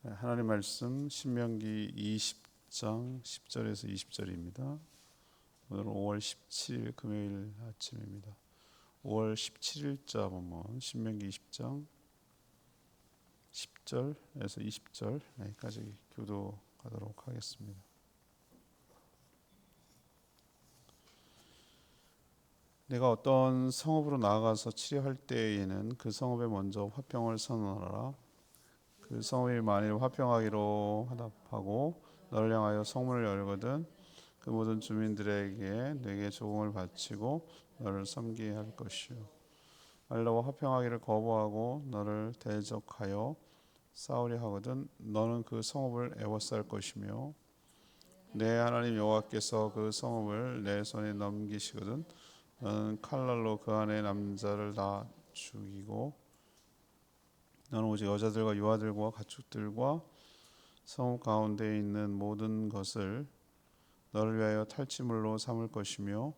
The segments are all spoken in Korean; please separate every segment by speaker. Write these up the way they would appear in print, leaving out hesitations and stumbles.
Speaker 1: 하나님 말씀 신명기 20장 10절에서 20절입니다. 오늘은 5월 17일 금요일 아침입니다. 5월 17일자 본문 신명기 20장 10절에서 20절까지 교도하도록 하겠습니다. 내가 어떤 성읍으로 나아가서 치려할 때에는 그 성읍에 먼저 화평을 선언하라. 그 성읍이 만일 화평하기로 화답하고 너를 향하여 성문을 열거든 그 모든 주민들에게 내게 조공을 바치고 너를 섬기게 할 것이요 만일 화평하기를 거부하고 너를 대적하여 싸우려 하거든 너는 그 성읍을 애워쌀 것이며 내 하나님 여호와께서 그 성읍을 내 손에 넘기시거든 너는 칼날로 그 안에 남자를 다 죽이고 너는 오직 여자들과 유아들과 가축들과 성읍 가운데 있는 모든 것을 너를 위하여 탈취물로 삼을 것이며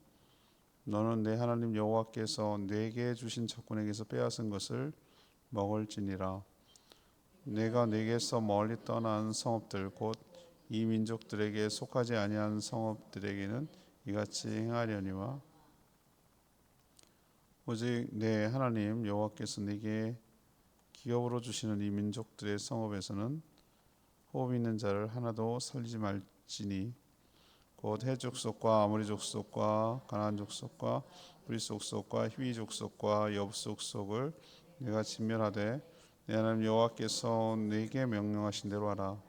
Speaker 1: 너는 내 하나님 여호와께서 내게 주신 적군에게서 빼앗은 것을 먹을지니라. 내가 내게서 멀리 떠난 성읍들 곧 이 민족들에게 속하지 아니한 성읍들에게는 이같이 행하려니와 오직 내 하나님 여호와께서 내게 기업으로 주시는 이 민족들의 성읍에서는 호흡 있는 자를 하나도 살리지 말지니 곧 헷 족속과 아모리 족속과 가나안 족속과 브리스 족속과 히위 족속과 여부 족속을 내가 진멸하되 내 하나님 여호와께서 내게 명령하신 대로 하라.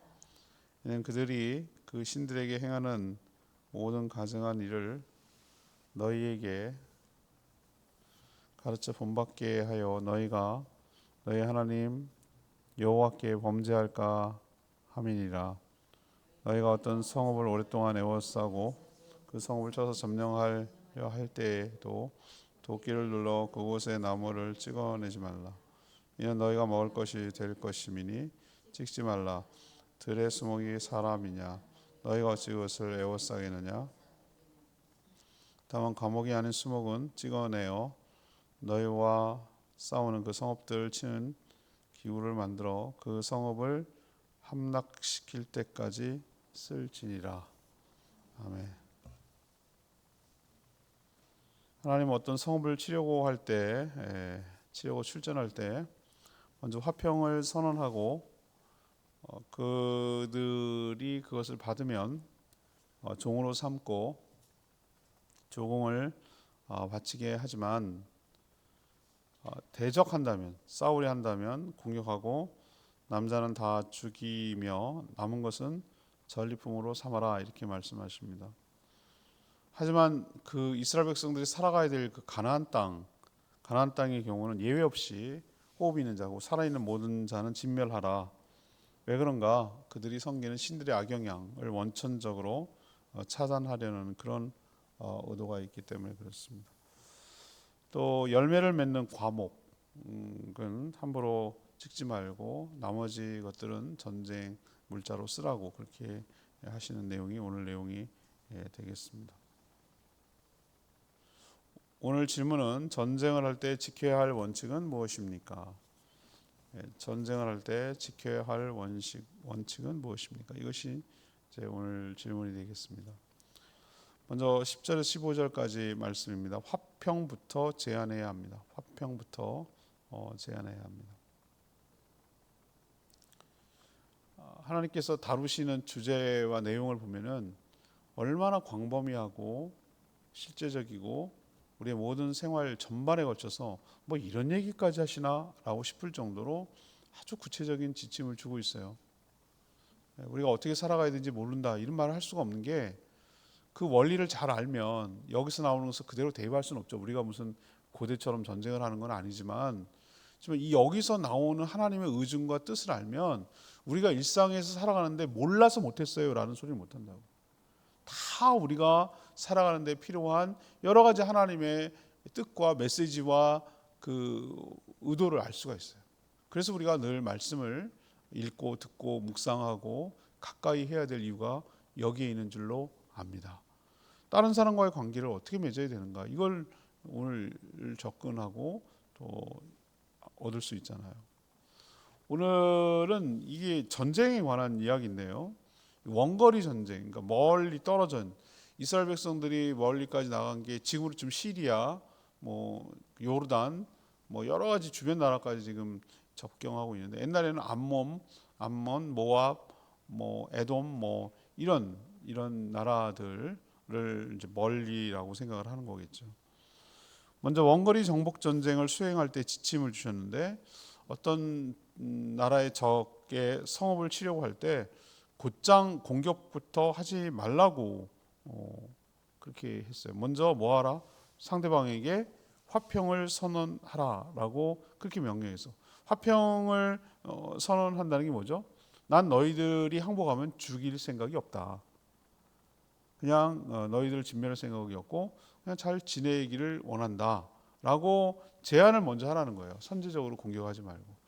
Speaker 1: 이는 그들이 그 신들에게 행하는 모든 가증한 일을 너희에게 가르쳐 본받게 하여 너희가 너희 하나님 여호와께 범죄할까 함이니라. 너희가 어떤 성읍을 오랫동안 애워싸고 그 성읍을 쳐서 점령하려 할 때에도 도끼를 눌러 그곳의 나무를 찍어내지 말라. 이는 너희가 먹을 것이 될 것임이니 찍지 말라. 들의 수목이 사람이냐 너희가 어찌 그것을 애워싸겠느냐. 다만 감옥이 아닌 수목은 찍어내어 너희와 싸우는 그 성읍들을 치는 기구를 만들어 그 성읍을 함락시킬 때까지 쓸지니라. 아멘. 하나님은 어떤 성읍을 치려고 할 때, 치려고 출전할 때 먼저 화평을 선언하고 그들이 그것을 받으면 종으로 삼고 조공을 바치게 하지만 대적한다면 싸우려 한다면 공격하고 남자는 다 죽이며 남은 것은 전리품으로 삼아라 이렇게 말씀하십니다. 하지만 그 이스라엘 백성들이 살아가야 될 그 가나안 땅의 경우는 예외 없이 호흡 있는 자고 살아있는 모든 자는 진멸하라. 왜 그런가? 그들이 섬기는 신들의 악영향을 원천적으로 차단하려는 그런 의도가 있기 때문에 그렇습니다. 또 열매를 맺는 과목은 함부로 찍지 말고 나머지 것들은 전쟁 물자로 쓰라고 그렇게 하시는 내용이 오늘 내용이 되겠습니다. 오늘 질문은 전쟁을 할 때 지켜야 할 원칙은 무엇입니까? 전쟁을 할 때 지켜야 할 원칙은 무엇입니까? 이것이 이제 오늘 질문이 되겠습니다. 먼저 10절에서 15절까지 말씀입니다. 화평부터 제한해야 합니다. 화평부터 제한해야 합니다. 하나님께서 다루시는 주제와 내용을 보면은 얼마나 광범위하고 실제적이고 우리의 모든 생활 전반에 걸쳐서 뭐 이런 얘기까지 하시나라고 싶을 정도로 아주 구체적인 지침을 주고 있어요. 우리가 어떻게 살아가야 되는지 모른다 이런 말을 할 수가 없는 게 그 원리를 잘 알면 여기서 나오는 것을 그대로 대입할 수는 없죠. 우리가 무슨 고대처럼 전쟁을 하는 건 아니지만 이 여기서 나오는 하나님의 의중과 뜻을 알면 우리가 일상에서 살아가는데 몰라서 못했어요 라는 소리를 못한다고. 다 우리가 살아가는데 필요한 여러 가지 하나님의 뜻과 메시지와 그 의도를 알 수가 있어요. 그래서 우리가 늘 말씀을 읽고 듣고 묵상하고 가까이 해야 될 이유가 여기에 있는 줄로 압니다. 다른 사람과의 관계를 어떻게 맺어야 되는가 이걸 오늘 접근하고 또 얻을 수 있잖아요. 오늘은 이게 전쟁에 관한 이야기인데요. 원거리 전쟁, 그러니까 멀리 떨어진 이스라엘 백성들이 멀리까지 나간 게 지금으로 좀 시리아, 뭐 요르단, 뭐 여러 가지 주변 나라까지 지금 접경하고 있는데 옛날에는 암몬, 모압, 뭐 에돔, 뭐 이런 나라들을 이제 멀리라고 생각을 하는 거겠죠. 먼저 원거리 정복 전쟁을 수행할 때 지침을 주셨는데 어떤 나라의 적의 성읍을 치려고 할 때 곧장 공격부터 하지 말라고 그렇게 했어요. 먼저 뭐하라? 상대방에게 화평을 선언하라라고 그렇게 명령해서 화평을 선언한다는 게 뭐죠? 난 너희들이 항복하면 죽일 생각이 없다. 그냥 너희들 진멸할 생각이 없고 그냥 잘 지내기를 원한다라고 제안을 먼저 하라는 거예요. 선제적으로 공격하지 말고.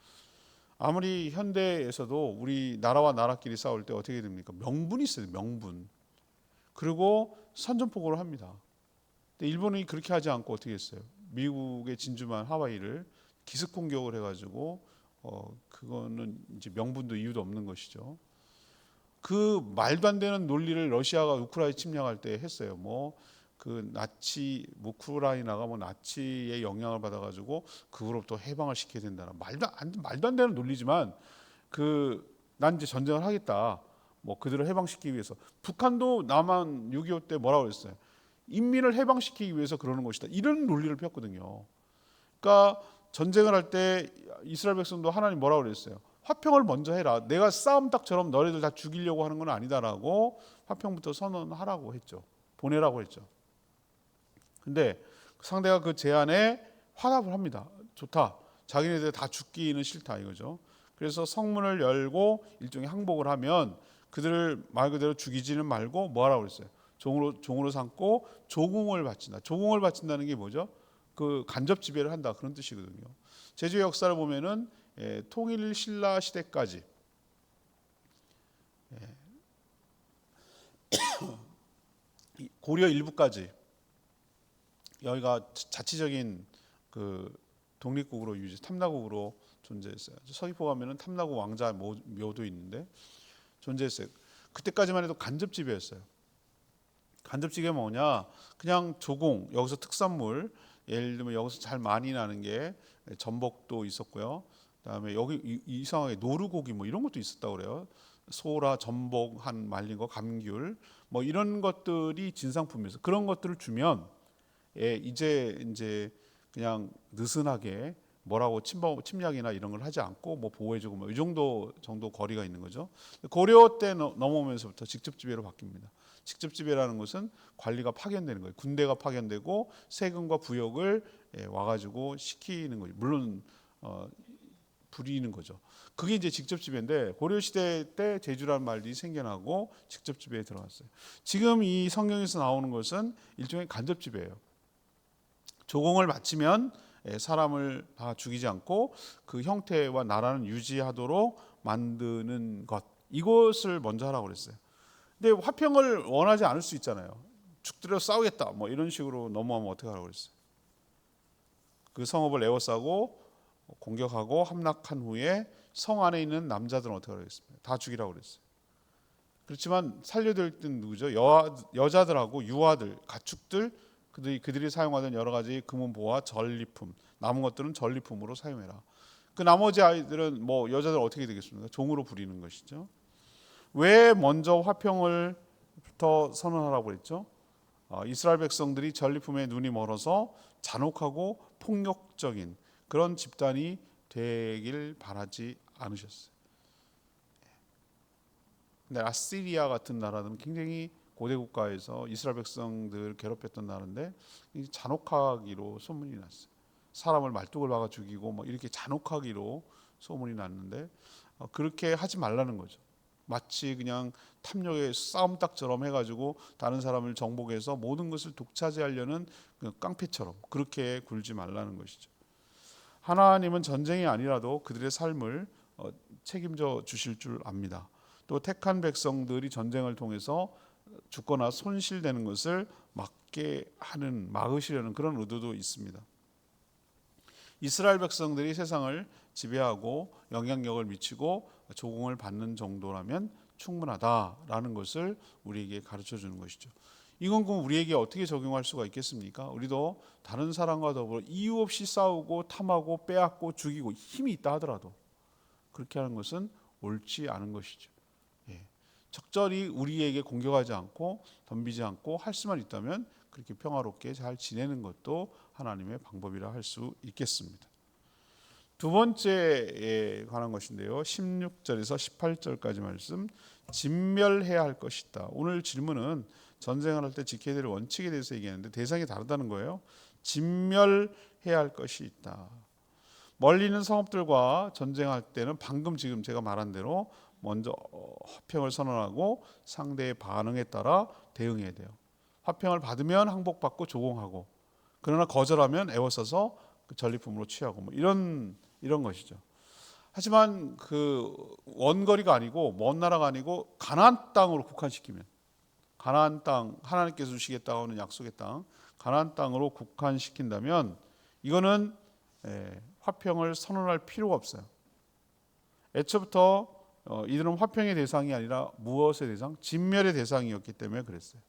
Speaker 1: 아무리 현대에서도 우리 나라와 나라끼리 싸울 때 어떻게 됩니까? 명분이 있어요. 명분. 그리고 선전포고를 합니다. 근데 일본이 그렇게 하지 않고 어떻게 했어요? 미국의 진주만 하와이를 기습 공격을 해가지고 그거는 이제 명분도 이유도 없는 것이죠. 그 말도 안 되는 논리를 러시아가 우크라이나 침략할 때 했어요. 뭐 그 나치 우크라이나가 뭐 나치의 영향을 받아가지고 그로부터 해방을 시켜야 된다는 말도 안 되는 논리지만 난 이제 전쟁을 하겠다. 뭐 그들을 해방시키기 위해서 북한도 남한 6.25 때 뭐라고 그랬어요? 인민을 해방시키기 위해서 그러는 것이다. 이런 논리를 폈거든요. 그러니까 전쟁을 할 때 이스라엘 백성도 하나님 뭐라고 그랬어요? 화평을 먼저 해라. 내가 싸움닭처럼 너희들 다 죽이려고 하는 건 아니다라고 화평부터 선언하라고 했죠. 보내라고 했죠. 근데 상대가 그 제안에 화답을 합니다. 좋다. 자기네들 다 죽기는 싫다 이거죠. 그래서 성문을 열고 일종의 항복을 하면 그들을 말 그대로 죽이지는 말고 뭐하라고 그랬어요? 종으로 삼고 조공을 바친다. 조공을 바친다는 게 뭐죠? 그 간접 지배를 한다 그런 뜻이거든요. 제주의 역사를 보면은 통일 신라 시대까지 고려 일부까지 여기가 자치적인 그 독립국으로 탐나국으로 존재했어요. 서귀포 가면은 탐나국 왕자 묘도 있는데 존재했어요. 그때까지만 해도 간접 지배였어요. 간접 지배가 뭐냐? 그냥 조공 여기서 특산물 예를 들면 여기서 잘 많이 나는 게 전복도 있었고요. 그다음에 여기 이상하게 노루고기 뭐 이런 것도 있었다고 그래요. 소라, 전복 한 말린 거, 감귤 뭐 이런 것들이 진상품이어서 그런 것들을 주면 이제 그냥 느슨하게 뭐라고 침략이나 이런 걸 하지 않고 뭐 보호해주고 뭐 이 정도 거리가 있는 거죠. 고려 때 넘어오면서부터 직접 지배로 바뀝니다. 직접 지배라는 것은 관리가 파견되는 거예요. 군대가 파견되고 세금과 부역을 와가지고 시키는 거죠. 물론 부리는 거죠. 그게 이제 직접 지배인데 고려 시대 때 제주라는 말이 생겨나고 직접 지배에 들어갔어요. 지금 이 성경에서 나오는 것은 일종의 간접 지배예요. 조공을 바치면 사람을 다 죽이지 않고 그 형태와 나라는 유지하도록 만드는 것 이것을 먼저 하라고 그랬어요. 근데 화평을 원하지 않을 수 있잖아요. 죽들여 싸우겠다 뭐 이런 식으로 넘어가면 어떻게 하라고 그랬어요. 그 성읍을 에워싸고 공격하고 함락한 후에 성 안에 있는 남자들은 어떻게 하라고 그랬습니까? 다 죽이라고 그랬어요. 그렇지만 살려둘 때는 누구죠? 여자들하고 유아들, 가축들 그들이 사용하던 여러 가지 금은보화, 전리품, 남은 것들은 전리품으로 사용해라. 그 나머지 아이들은 뭐 여자들 어떻게 되겠습니까? 종으로 부리는 것이죠. 왜 먼저 화평을부터 선언하라고 했죠? 이스라엘 백성들이 전리품에 눈이 멀어서 잔혹하고 폭력적인 그런 집단이 되길 바라지 않으셨어요. 근데 아시리아 같은 나라는 굉장히 고대 국가에서 이스라엘 백성들 괴롭혔던 나라인데 잔혹하기로 소문이 났어요. 사람을 말뚝을 박아 죽이고 뭐 이렇게 잔혹하기로 소문이 났는데 그렇게 하지 말라는 거죠. 마치 그냥 탐욕의 싸움닭처럼 해가지고 다른 사람을 정복해서 모든 것을 독차지하려는 깡패처럼 그렇게 굴지 말라는 것이죠. 하나님은 전쟁이 아니라도 그들의 삶을 책임져 주실 줄 압니다. 또 택한 백성들이 전쟁을 통해서 죽거나 손실되는 것을 막으시려는 그런 의도도 있습니다. 이스라엘 백성들이 세상을 지배하고 영향력을 미치고 조공을 받는 정도라면 충분하다라는 것을 우리에게 가르쳐 주는 것이죠. 이건 그럼 우리에게 어떻게 적용할 수가 있겠습니까? 우리도 다른 사람과 더불어 이유 없이 싸우고 탐하고 빼앗고 죽이고 힘이 있다 하더라도 그렇게 하는 것은 옳지 않은 것이죠. 예. 적절히 우리에게 공격하지 않고 덤비지 않고 할 수만 있다면 그렇게 평화롭게 잘 지내는 것도 하나님의 방법이라 할 수 있겠습니다. 두 번째에 관한 것인데요. 16절에서 18절까지 말씀, 진멸해야 할 것이다. 오늘 질문은 전쟁을 할 때 지켜야 될 원칙에 대해서 얘기하는데 대상이 다르다는 거예요. 진멸해야 할 것이 있다. 멀리 있는 성읍들과 전쟁할 때는 방금 지금 제가 말한 대로 먼저 화평을 선언하고 상대의 반응에 따라 대응해야 돼요. 화평을 받으면 항복받고 조공하고, 그러나 거절하면 애워싸서 그 전리품으로 취하고, 뭐 이런 것이죠. 하지만 그 원거리가 아니고 먼 나라가 아니고 가나안 땅으로 국한시키면, 가나안 땅, 하나님께서 주시겠다고 하는 약속의 땅, 가나안 땅으로 국한시킨다면 이거는 화평을 선언할 필요가 없어요. 애초부터 이들은 화평의 대상이 아니라 무엇의 대상? 진멸의 대상이었기 때문에 그랬어요.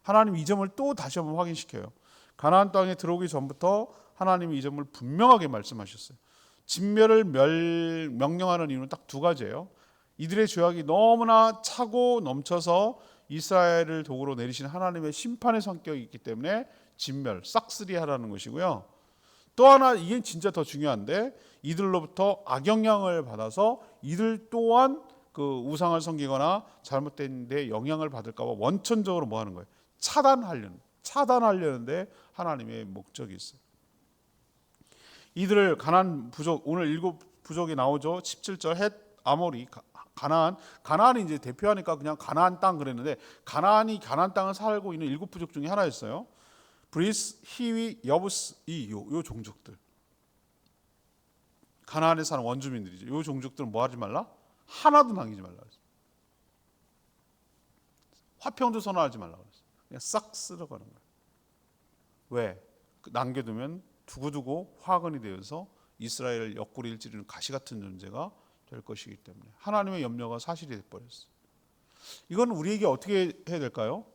Speaker 1: 하나님 이 점을 또 다시 한번 확인시켜요. 가나안 땅에 들어오기 전부터 하나님이 이 점을 분명하게 말씀하셨어요. 진멸을 명령하는 이유는 딱 두 가지예요. 이들의 죄악이 너무나 차고 넘쳐서 이스라엘을 도구로 내리신 하나님의 심판의 성격이 있기 때문에 진멸, 싹쓸이하라는 것이고요. 또 하나, 이게 진짜 더 중요한데, 이들로부터 악영향을 받아서 이들 또한 그 우상을 섬기거나 잘못된 데 영향을 받을까 봐 원천적으로 뭐 하는 거예요? 차단하려는데 하나님의 목적이 있어요. 이들을 가나안 부족, 오늘 7부족이 나오죠. 17절 헷, 아모리, 가나안이 이제 대표하니까 그냥 가나안 땅 그랬는데, 가나안 땅을 살고 있는 7부족 중에 하나였어요. 브리스, 히위, 여부스, 요 종족들, 가나안에 사는 원주민들이죠. 요 종족들은 뭐 하지 말라? 하나도 남기지 말라 그랬어요. 화평도 선언하지 말라 그랬어요. 그냥 싹 쓸어가는 거예요. 왜? 남겨두면 두고두고 화근이 되어서 이스라엘을 옆구리를 찌르는 가시 같은 존재가 될 것이기 때문에 하나님의 염려가 사실이 돼버렸어요. 이건 우리에게 어떻게 해야 될까요?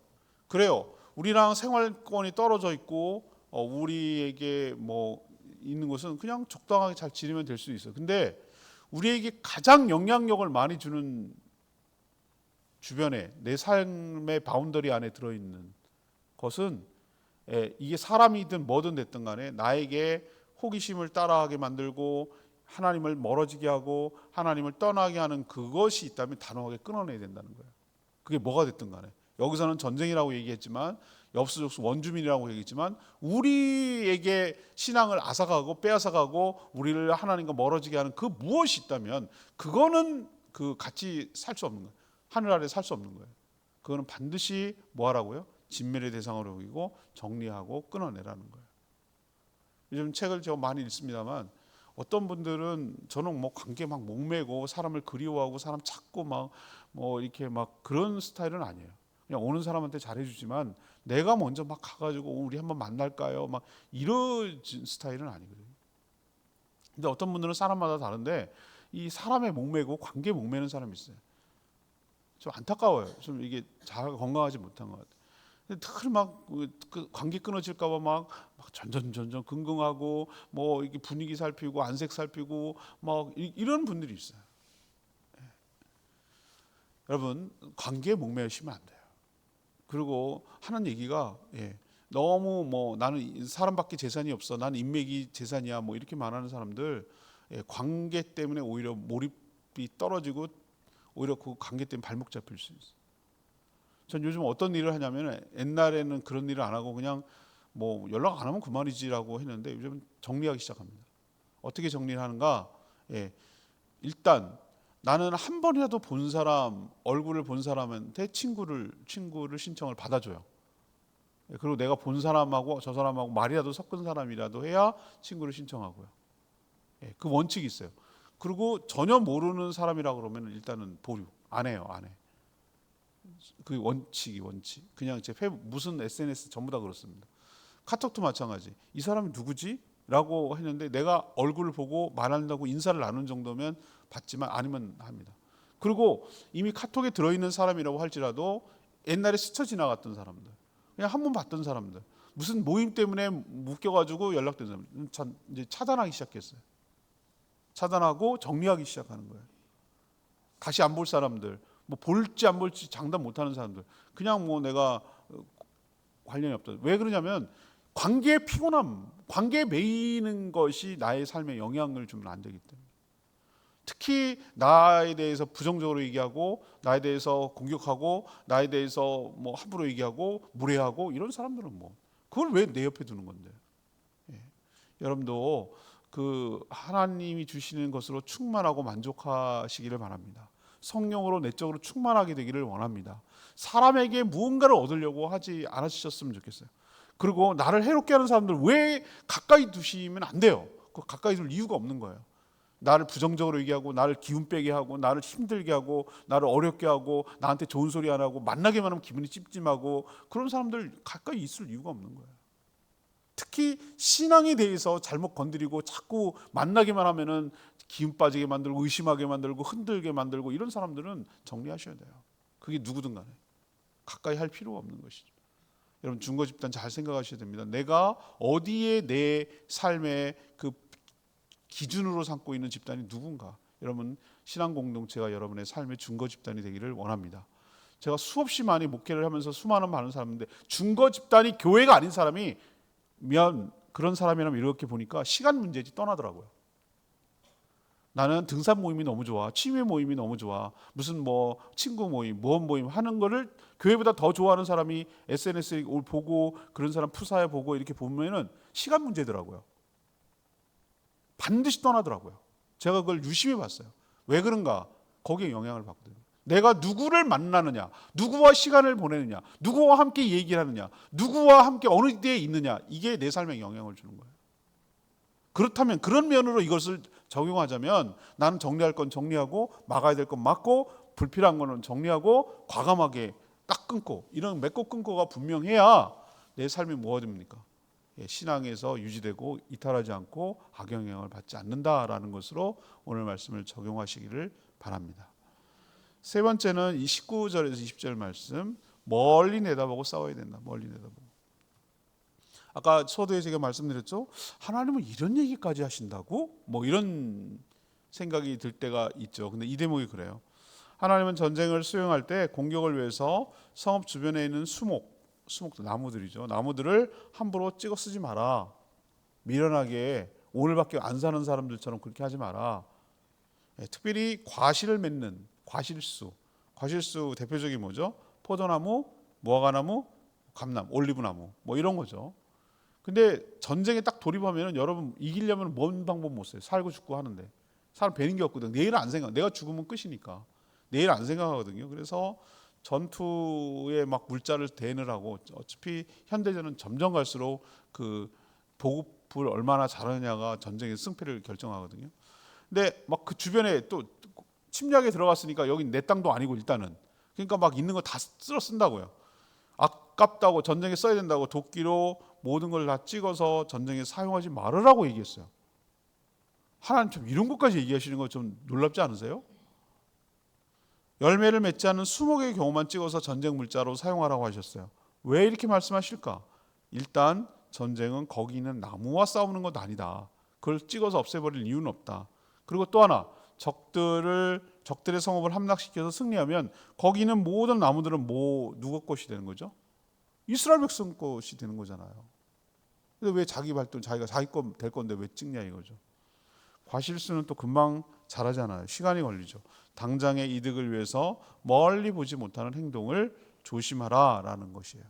Speaker 1: 그래요. 우리랑 생활권이 떨어져 있고 우리에게 뭐 있는 것은 그냥 적당하게 잘 지내면 될 수 있어요. 근데 우리에게 가장 영향력을 많이 주는 주변에 내 삶의 바운더리 안에 들어있는 것은 이게 사람이든 뭐든 됐든 간에 나에게 호기심을 따라하게 만들고 하나님을 멀어지게 하고 하나님을 떠나게 하는 그것이 있다면 단호하게 끊어내야 된다는 거예요. 그게 뭐가 됐든 간에. 여기서는 전쟁이라고 얘기했지만 엽수족수 원주민이라고 얘기했지만 우리에게 신앙을 앗아가고 빼앗아가고 우리를 하나님과 멀어지게 하는 그 무엇이 있다면 그거는 그 같이 살 수 없는 거예요. 하늘 아래 살 수 없는 거예요. 그거는 반드시 뭐 하라고요? 진멸의 대상으로 여기고 정리하고 끊어내라는 거예요. 요즘 책을 제가 많이 읽습니다만 어떤 분들은 저는 뭐 관계 막 목매고 사람을 그리워하고 사람 찾고 막 뭐 이렇게 막 그런 스타일은 아니에요. 그냥 오는 사람한테 잘해주지만 내가 먼저 막 가가지고 우리 한번 만날까요? 막 이런 스타일은 아니거든요. 근데 어떤 분들은 사람마다 다른데 이 사람에 목매고 관계에 목매는 사람이 있어요. 좀 안타까워요. 좀 이게 잘 건강하지 못한 것 같아요. 늘 막 그 관계 끊어질까봐 막 전전 긍긍하고 뭐 이렇게 분위기 살피고 안색 살피고 막 이런 분들이 있어요. 여러분 관계에 목매시면 안 돼요. 그리고 하는 얘기가 너무 뭐 나는 사람밖에 재산이 없어, 나는 인맥이 재산이야, 뭐 이렇게 말하는 사람들 관계 때문에 오히려 몰입이 떨어지고 오히려 그 관계 때문에 발목 잡힐 수 있어요. 전 요즘 어떤 일을 하냐면 옛날에는 그런 일을 안 하고 그냥 뭐 연락 안 하면 그만이지라고 했는데 요즘 정리하기 시작합니다. 어떻게 정리를 하는가? 일단 나는 한 번이라도 본 사람, 얼굴을 본 사람한테 친구를 신청을 받아줘요. 그리고 내가 본 사람하고 저 사람하고 말이라도 섞은 사람이라도 해야 친구를 신청하고요. 그 원칙이 있어요. 그리고 전혀 모르는 사람이라 그러면 일단은 보류 안 해요, 안 해. 그 원칙. 그냥 제 무슨 SNS 전부 다 그렇습니다. 카톡도 마찬가지. 이 사람이 누구지? 라고 했는데 내가 얼굴을 보고 말한다고 인사를 나눈 정도면 받지만 아니면 합니다. 그리고 이미 카톡에 들어있는 사람이라고 할지라도 옛날에 스쳐 지나갔던 사람들, 그냥 한 번 봤던 사람들, 무슨 모임 때문에 묶여가지고 연락된 사람 이제 차단하기 시작했어요. 차단하고 정리하기 시작하는 거예요. 다시 안 볼 사람들, 뭐 볼지 안 볼지 장담 못하는 사람들, 그냥 뭐 내가 관련이 없다. 왜 그러냐면 관계의 피곤함, 관계에 매이는 것이 나의 삶에 영향을 주면 안 되기 때문에. 특히 나에 대해서 부정적으로 얘기하고 나에 대해서 공격하고 나에 대해서 뭐 함부로 얘기하고 무례하고 이런 사람들은 뭐 그걸 왜 내 옆에 두는 건데. 예. 여러분도 그 하나님이 주시는 것으로 충만하고 만족하시기를 바랍니다. 성령으로 내적으로 충만하게 되기를 원합니다. 사람에게 무언가를 얻으려고 하지 않으셨으면 좋겠어요. 그리고 나를 해롭게 하는 사람들 왜 가까이 두시면 안 돼요. 그 가까이 둘 이유가 없는 거예요. 나를 부정적으로 얘기하고 나를 기운 빼게 하고 나를 힘들게 하고 나를 어렵게 하고 나한테 좋은 소리 안 하고 만나기만 하면 기분이 찜찜하고 그런 사람들 가까이 있을 이유가 없는 거예요. 특히 신앙에 대해서 잘못 건드리고 자꾸 만나기만 하면은 기운 빠지게 만들고 의심하게 만들고 흔들게 만들고 이런 사람들은 정리하셔야 돼요. 그게 누구든 간에 가까이 할 필요가 없는 것이죠. 여러분 중거 집단 잘 생각하셔야 됩니다. 내가 어디에 내 삶의 그 기준으로 삼고 있는 집단이 누군가. 여러분 신앙 공동체가 여러분의 삶의 중거 집단이 되기를 원합니다. 제가 수없이 많이 목회를 하면서 수많은 많은 사람인데 중거 집단이 교회가 아닌 사람이 그런 사람이라면 이렇게 보니까 시간 문제지 떠나더라고요. 나는 등산 모임이 너무 좋아, 취미 모임이 너무 좋아, 무슨 뭐 친구 모임, 모험 모임 하는 거를 교회보다 더 좋아하는 사람이 SNS에 보고 그런 사람 푸사에 보고 이렇게 보면은 시간 문제더라고요. 반드시 떠나더라고요. 제가 그걸 유심히 봤어요. 왜 그런가? 거기에 영향을 받거든요. 내가 누구를 만나느냐, 누구와 시간을 보내느냐, 누구와 함께 얘기를 하느냐, 누구와 함께 어느 때에 있느냐, 이게 내 삶에 영향을 주는 거예요. 그렇다면 그런 면으로 이것을 적용하자면 나는 정리할 건 정리하고 막아야 될 건 막고 불필요한 거는 정리하고 과감하게 딱 끊고 이런 맺고 끊고가 분명해야 내 삶이 뭐가 됩니까? 신앙에서 유지되고 이탈하지 않고 악영향을 받지 않는다라는 것으로 오늘 말씀을 적용하시기를 바랍니다. 세 번째는 이 19절에서 20절 말씀, 멀리 내다보고 싸워야 된다. 멀리 내다보고. 아까 서두에 제가 말씀드렸죠. 하나님은 이런 얘기까지 하신다고? 뭐 이런 생각이 들 때가 있죠. 근데 이 대목이 그래요. 하나님은 전쟁을 수행할 때 공격을 위해서 성읍 주변에 있는 수목도 나무들이죠. 나무들을 함부로 찍어 쓰지 마라. 미련하게 오늘밖에 안 사는 사람들처럼 그렇게 하지 마라. 특별히 과실을 맺는 과실수 대표적인 뭐죠? 포도나무, 무화과나무, 감나무, 올리브나무 뭐 이런 거죠. 근데 전쟁에 딱 돌입하면 여러분 이기려면 뭔 방법 못 써요. 살고 죽고 하는데 사람 배는 게 없거든. 내일은 안 생각. 내가 죽으면 끝이니까 내일 안 생각하거든요. 그래서 전투에 막 물자를 대느라고 어차피 현대전은 점점 갈수록 그 보급을 얼마나 잘하느냐가 전쟁의 승패를 결정하거든요. 근데 막 그 주변에 또 침략에 들어갔으니까 여긴 내 땅도 아니고 일단은 그러니까 막 있는 거 다 쓸어 쓴다고요. 아깝다고 전쟁에 써야 된다고 도끼로 모든 걸 다 찍어서 전쟁에 사용하지 말으라고 얘기했어요. 하나님 좀 이런 것까지 얘기하시는 거 좀 놀랍지 않으세요? 열매를 맺지 않은 수목의 경우만 찍어서 전쟁 물자로 사용하라고 하셨어요. 왜 이렇게 말씀하실까? 일단 전쟁은 거기 있는 나무와 싸우는 것 아니다. 그걸 찍어서 없애버릴 이유는 없다. 그리고 또 하나 적들의 성읍을 함락시켜서 승리하면 거기 있는 모든 나무들은 누구 것이 되는 거죠? 이스라엘 백성 것이 되는 거잖아요. 근데 왜 자기가 자기 거 될 건데 왜 찍냐 이거죠. 과실수는 또 금방 잘하잖아요. 시간이 걸리죠. 당장의 이득을 위해서 멀리 보지 못하는 행동을 조심하라라는 것이에요.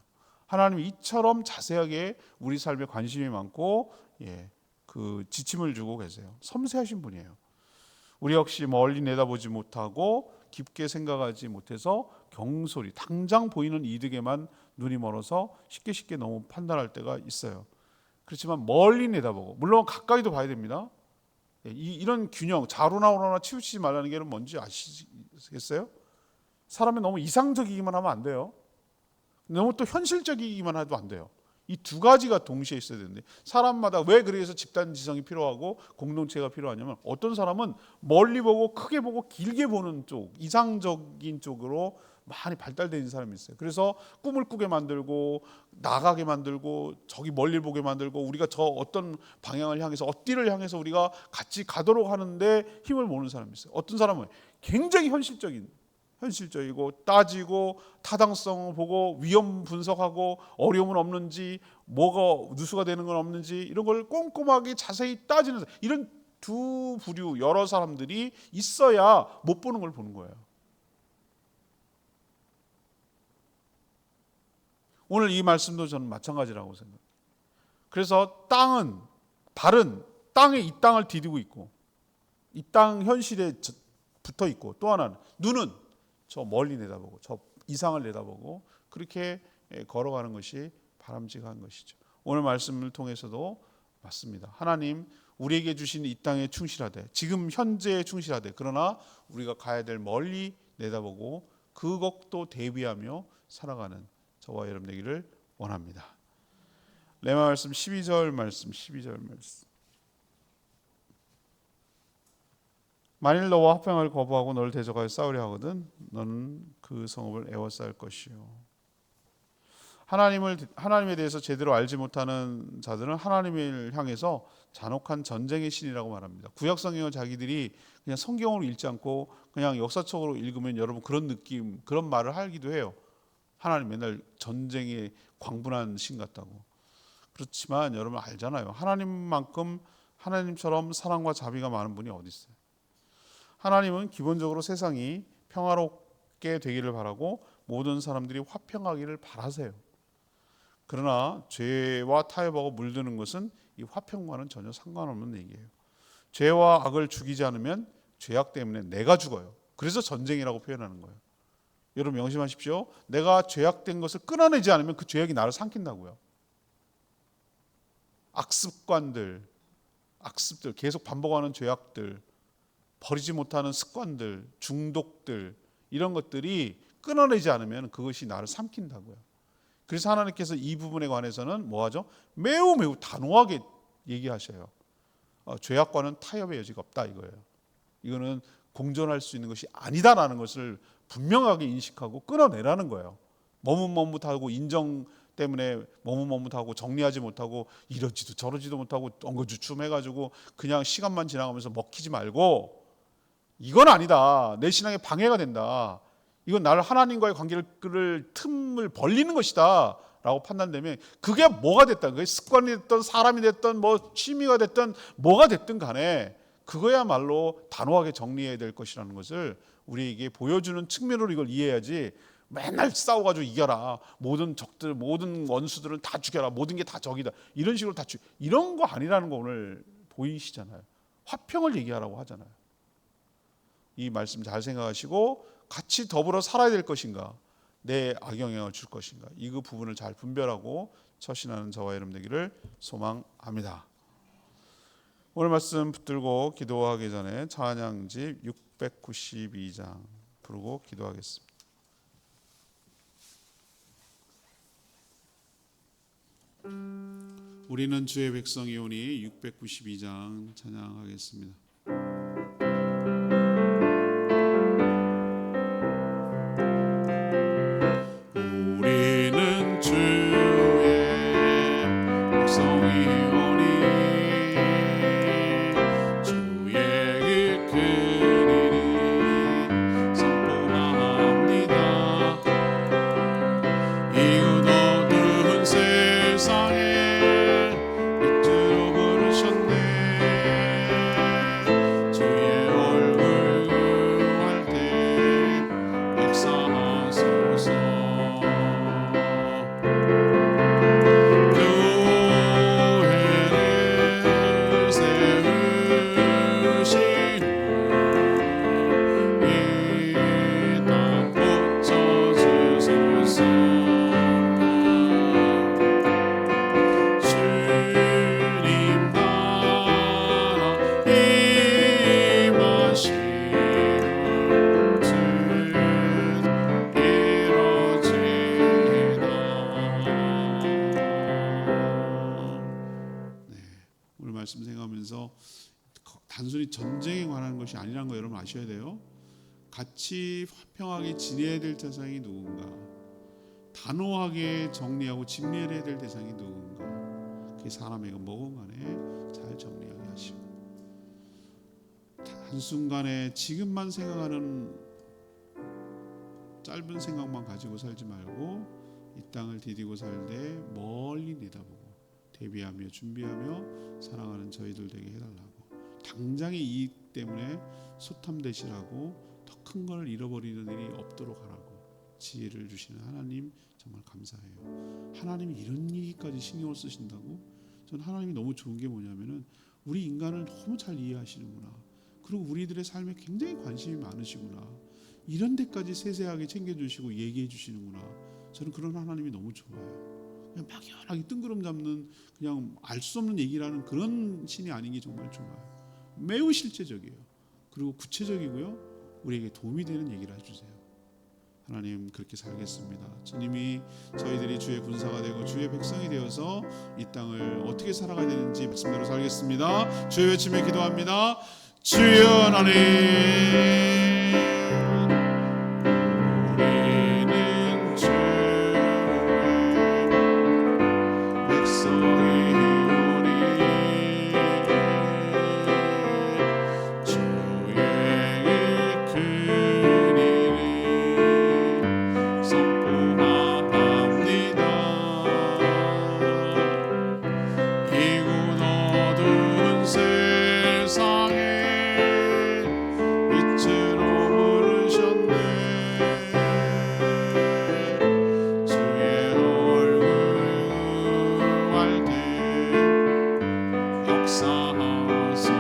Speaker 1: 하나님이 이처럼 자세하게 우리 삶에 관심이 많고 그 지침을 주고 계세요. 섬세하신 분이에요. 우리 역시 멀리 내다보지 못하고 깊게 생각하지 못해서 경솔히 당장 보이는 이득에만 눈이 멀어서 쉽게 너무 판단할 때가 있어요. 그렇지만 멀리 내다보고 물론 가까이도 봐야 됩니다. 이런 균형, 좌로나 우로나 치우치지 말라는 게 뭔지 아시겠어요? 사람이 너무 이상적이기만 하면 안 돼요. 너무 또 현실적이기만 해도 안 돼요. 이 두 가지가 동시에 있어야 되는데 사람마다 왜 그래서 집단 지성이 필요하고 공동체가 필요하냐면 어떤 사람은 멀리 보고 크게 보고 길게 보는 쪽, 이상적인 쪽으로 많이 발달되어 있는 사람이 있어요. 그래서 꿈을 꾸게 만들고 나가게 만들고 저기 멀리 보게 만들고 우리가 저 어떤 방향을 향해서 어디를 향해서 우리가 같이 가도록 하는데 힘을 모으는 사람이 있어요. 어떤 사람은 굉장히 현실적이고 따지고 타당성을 보고 위험 분석하고 어려움은 없는지 뭐가 누수가 되는 건 없는지 이런 걸 꼼꼼하게 자세히 따지는 이런 두 부류 여러 사람들이 있어야 못 보는 걸 보는 거예요. 오늘 이 말씀도 저는 마찬가지라고 생각해요. 그래서 발은 땅에 이 땅을 디디고 있고 이 땅 현실에 붙어 있고 또 하나는 눈은 저 멀리 내다보고 저 이상을 내다보고 그렇게 걸어가는 것이 바람직한 것이죠. 오늘 말씀을 통해서도 맞습니다. 하나님 우리에게 주신 이 땅에 충실하되 지금 현재에 충실하되 그러나 우리가 가야 될 멀리 내다보고 그것도 대비하며 살아가는 저와 여러분 되기를 원합니다. 레마 말씀 12절 말씀. 만일 너와 화평을 거부하고 너를 대적하여 싸우려 하거든 너는 그 성읍을 에워쌀 것이요. 하나님에 대해서 제대로 알지 못하는 자들은 하나님을 향해서 잔혹한 전쟁의 신이라고 말합니다. 구약 성경을 자기들이 그냥 성경으로 읽지 않고 그냥 역사적으로 읽으면 여러분 그런 느낌, 그런 말을 하기도 해요. 하나님 맨날 전쟁에 광분한 신 같다고. 그렇지만 여러분 알잖아요. 하나님처럼 사랑과 자비가 많은 분이 어디 있어요? 하나님은 기본적으로 세상이 평화롭게 되기를 바라고 모든 사람들이 화평하기를 바라세요. 그러나 죄와 타협하고 물드는 것은 이 화평과는 전혀 상관없는 얘기예요. 죄와 악을 죽이지 않으면 죄악 때문에 내가 죽어요. 그래서 전쟁이라고 표현하는 거예요. 여러분 명심하십시오. 내가 죄악된 것을 끊어내지 않으면 그 죄악이 나를 삼킨다고요. 악습들, 계속 반복하는 죄악들, 버리지 못하는 습관들, 중독들 이런 것들이 끊어내지 않으면 그것이 나를 삼킨다고요. 그래서 하나님께서 이 부분에 관해서는 뭐하죠? 매우 단호하게 얘기하셔요. 죄악과는 타협의 여지가 없다 이거예요. 이거는 공존할 수 있는 것이 아니다라는 것을 분명하게 인식하고 끊어내라는 거예요. 머뭇머뭇하고 인정 때문에 머뭇머뭇하고 정리하지 못하고 이러지도 저러지도 못하고 엉거주춤해가지고 그냥 시간만 지나가면서 먹히지 말고 이건 아니다. 내 신앙에 방해가 된다. 이건 나를 하나님과의 관계를 틈을 벌리는 것이다 라고 판단되면 그게 뭐가 됐든 그게 습관이 됐든 사람이 됐든 뭐 취미가 됐든 뭐가 됐든 간에 그거야말로 단호하게 정리해야 될 것이라는 것을 우리에게 보여주는 측면으로 이걸 이해해야지 맨날 싸워가지고 이겨라. 모든 적들, 모든 원수들은 다 죽여라. 모든 게 다 적이다. 이런 식으로 이런 거 아니라는 거 오늘 보이시잖아요. 화평을 얘기하라고 하잖아요. 이 말씀 잘 생각하시고 같이 더불어 살아야 될 것인가, 내 악영향을 줄 것인가, 이 부분을 잘 분별하고 처신하는 저와 여러분 되기를 소망합니다. 오늘 말씀 붙들고 기도하기 전에 찬양집 692장 부르고 기도하겠습니다. 우리는 주의 백성이오니 692장 찬양하겠습니다. 우리는 주의 백성이오니 주의 그 일이 선포합니다. 이웃 어두운 세상에 빛으로 부르셨네. 아니라는 거 여러분 아셔야 돼요. 같이 화평하게 지내야 될 대상이 누군가, 단호하게 정리하고 진멸해야 될 대상이 누군가, 그게 사람에게 뭐건 간에 잘 정리하게 하시고, 한순간에 지금만 생각하는 짧은 생각만 가지고 살지 말고 이 땅을 디디고 살되 멀리 내다보고 대비하며 준비하며 살아가는 저희들 되게 해달라고, 당장의 이익 때문에 소탐대실하고 더 큰 걸 잃어버리는 일이 없도록 하라고 지혜를 주시는 하나님 정말 감사해요. 하나님이 이런 얘기까지 신경을 쓰신다고? 저는 하나님이 너무 좋은 게 뭐냐면은 우리 인간을 너무 잘 이해하시는구나, 그리고 우리들의 삶에 굉장히 관심이 많으시구나, 이런 데까지 세세하게 챙겨주시고 얘기해 주시는구나. 저는 그런 하나님이 너무 좋아요. 그냥 막연하게 뜬구름 잡는 그냥 알 수 없는 얘기라는 그런 신이 아닌 게 정말 좋아요. 매우 실제적이에요. 그리고 구체적이고요, 우리에게 도움이 되는 얘기를 해주세요. 하나님 그렇게 살겠습니다. 주님이 저희들이 주의 군사가 되고 주의 백성이 되어서 이 땅을 어떻게 살아가야 되는지 말씀대로 살겠습니다. 주의 외침에 기도합니다. 주여 하나님, 우리는 주의 백성이오니 주의 큰 일을 선포합니다. 이곳 어두운 세상에 빛으로 부르셨네. 주의 얼굴 구할 때 역사하소서.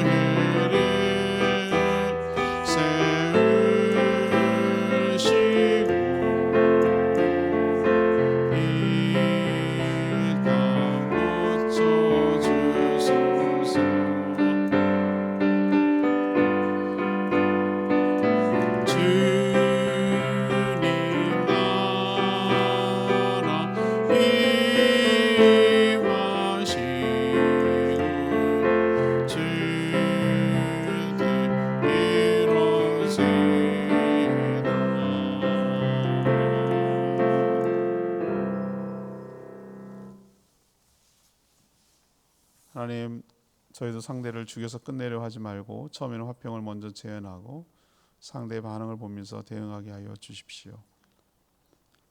Speaker 1: 묘회를 세우시고 이 땅 고쳐주소서. 주님 나라 임하시고 주들 이루시다. 하나님, 저희도 상대를 죽여서 끝내려 하지 말고 처음에는 화평을 먼저 재현하고 상대의 반응을 보면서 대응하게 하여 주십시오.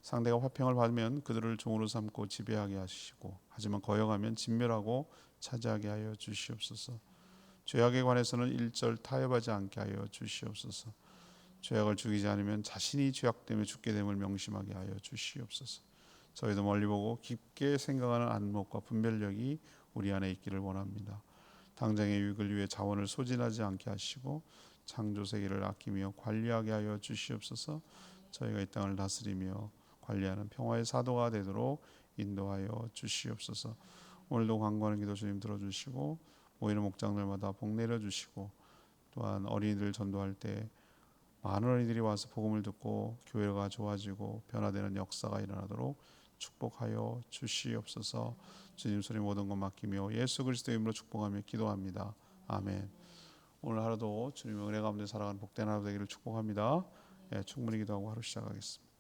Speaker 1: 상대가 화평을 받으면 그들을 종으로 삼고 지배하게 하시고, 하지만 거역하면 진멸하고 차지하게 하여 주시옵소서. 죄악에 관해서는 일절 타협하지 않게 하여 주시옵소서. 죄악을 죽이지 않으면 자신이 죄악 때문에 죽게 됨을 명심하게 하여 주시옵소서. 저희도 멀리 보고 깊게 생각하는 안목과 분별력이 우리 안에 있기를 원합니다. 당장의 유익을 위해 자원을 소진하지 않게 하시고 창조 세계를 아끼며 관리하게 하여 주시옵소서. 저희가 이 땅을 다스리며 관리하는 평화의 사도가 되도록 인도하여 주시옵소서. 오늘도 간구하는 기도 주님 들어주시고 모이는 목장들마다 복 내려주시고, 또한 어린이들 전도할 때 많은 어린이들이 와서 복음을 듣고 교회가 좋아지고 변화되는 역사가 일어나도록 축복하여 주시옵소서. 주님 손에 모든 것 맡기며 예수 그리스도의 이름으로 축복하며 기도합니다. 아멘. 오늘 하루도 주님의 은혜 가운데 살아가는 복된 하루 되기를 축복합니다. 충분히 기도하고 하루 시작하겠습니다.